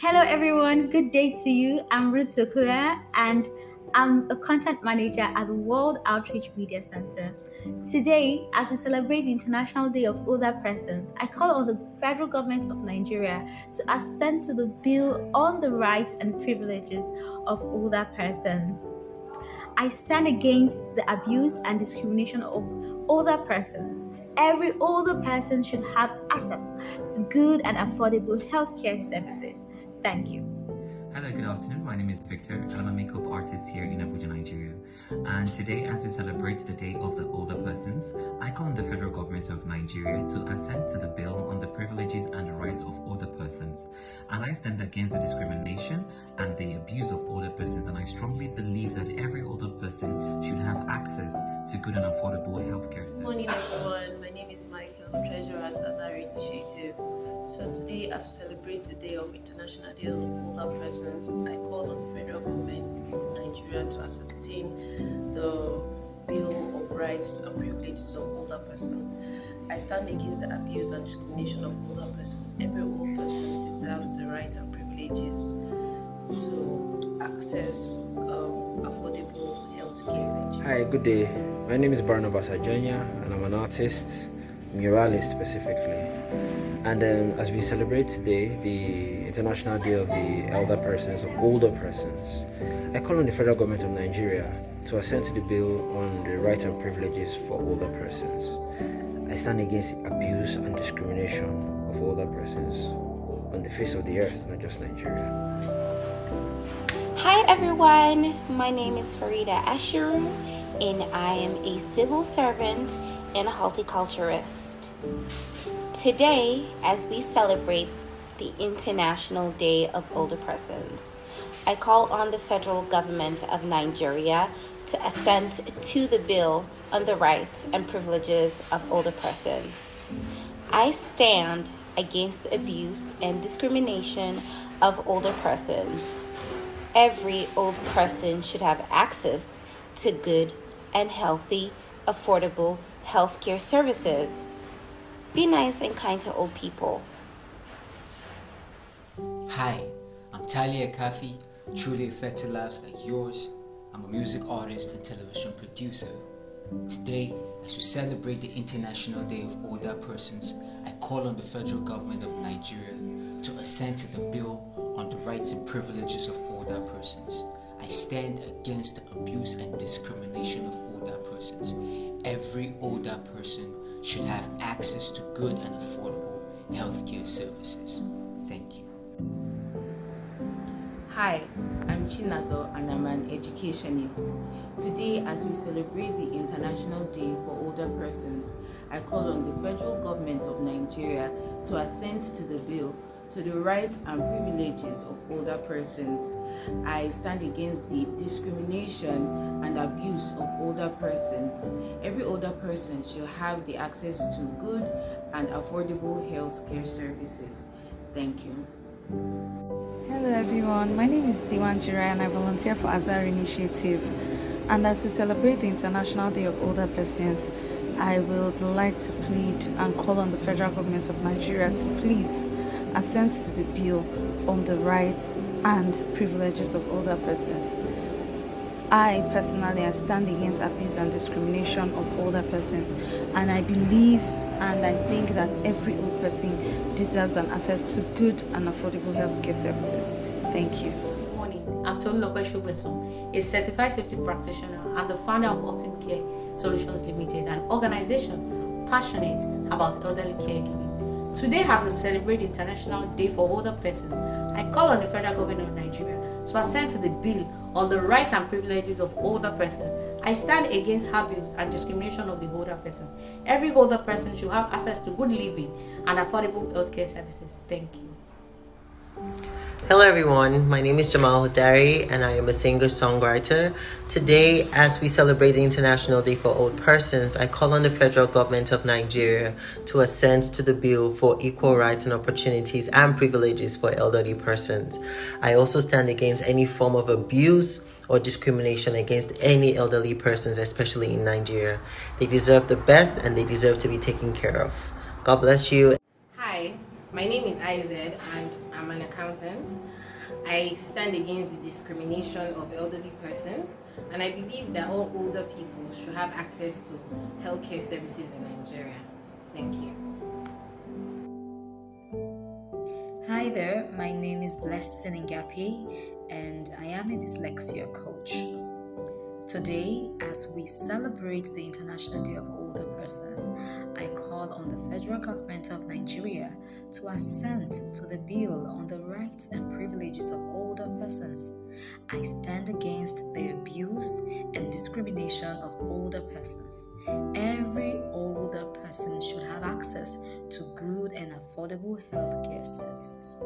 Hello, everyone. Good day to you. I'm Ruth Okula, and I'm a content manager at the World Outreach Media Center. Today, as we celebrate the International Day of Older Persons, I call on the federal government of Nigeria to assent to the bill on the rights and privileges of older persons. I stand against the abuse and discrimination of older persons. Every older person should have access to good and affordable healthcare services. Thank you. Hello, good afternoon. My name is Victor, and I'm a makeup artist here in Abuja, Nigeria. And today, as we celebrate the Day of the Older Persons, I call on the federal government of Nigeria to assent to the bill on the privileges and the rights of older persons. And I stand against the discrimination and the abuse of older persons, and I strongly believe that every older person should have access to good and affordable healthcare services. Good morning, everyone. My name is Michael, Treasurer at Azari Initiative. So today, as we celebrate the Day of International Day of Older Persons, I call on the federal government of Nigeria to ascertain the Bill of Rights and Privileges of Older Persons. I stand against the abuse and discrimination of older persons. Every old person deserves the rights and privileges to access affordable health care. Hi, good day. My name is Barnabas Ajanya, and I'm an artist, muralist specifically. And then, as we celebrate today, the International Day of the Elder Persons, of Older Persons, I call on the federal government of Nigeria to assent to the bill on the rights and privileges for older persons. I stand against abuse and discrimination of older persons on the face of the earth, not just Nigeria. Hi everyone, my name is Farida Ashiru and I am a civil servant and a horticulturist. Today, as we celebrate the International Day of Older Persons, I call on the federal government of Nigeria to assent to the bill on the rights and privileges of older persons. I stand against the abuse and discrimination of older persons. Every old person should have access to good and healthy, affordable healthcare services. Be nice and kind to old people. Hi, I'm Talia Kafi, truly affected lives like yours. I'm a music artist and television producer. Today, as we celebrate the International Day of Older Persons, I call on the federal government of Nigeria to assent to the bill on the rights and privileges of older persons. I stand against the abuse and discrimination of older persons. Every older person should have access to good and affordable healthcare services. Thank you. Hi, I'm Chinazo and I'm an educationist. Today, as we celebrate the International Day for Older Persons, I call on the federal government of Nigeria to assent to the bill to the rights and privileges of older persons. I stand against the discrimination and abuse of older persons. Every older person should have the access to good and affordable health care services. Thank you. Hello everyone, my name is Diwan Jirai and I volunteer for Azar Initiative. And as we celebrate the International Day of Older Persons, I would like to plead and call on the federal government of Nigeria to please assent to the bill on the rights and privileges of older persons. I personally stand against abuse and discrimination of older persons, and I believe and I think that every old person deserves an access to good and affordable healthcare services. Thank you. Good morning. I'm Tolu Lokwe, a certified safety practitioner and the founder of Optim Care Solutions Limited, an organization passionate about elderly caregiving. Today, as we celebrate the International Day for Older Persons, I call on the federal government of Nigeria to assent to the bill on the rights and privileges of older persons. I stand against abuse and discrimination of the older persons. Every older person should have access to good living and affordable healthcare services. Thank you. Hello everyone, my name is Jamal Hodari and I am a singer-songwriter. Today, as we celebrate the International Day for Old Persons, I call on the federal government of Nigeria to assent to the bill for equal rights and opportunities and privileges for elderly persons. I also stand against any form of abuse or discrimination against any elderly persons, especially in Nigeria. They deserve the best and they deserve to be taken care of. God bless you. Hi, my name is IZ and I'm an accountant. I stand against the discrimination of elderly persons, and I believe that all older people should have access to healthcare services in Nigeria. Thank you. Hi there, my name is Blessing Ngapi and I am a dyslexia coach. Today, as we celebrate the International Day of Older Persons, I call on the federal government of Nigeria to assent to the bill on the rights and privileges of older persons. I stand against the abuse and discrimination of older persons. Every older person should have access to good and affordable healthcare services.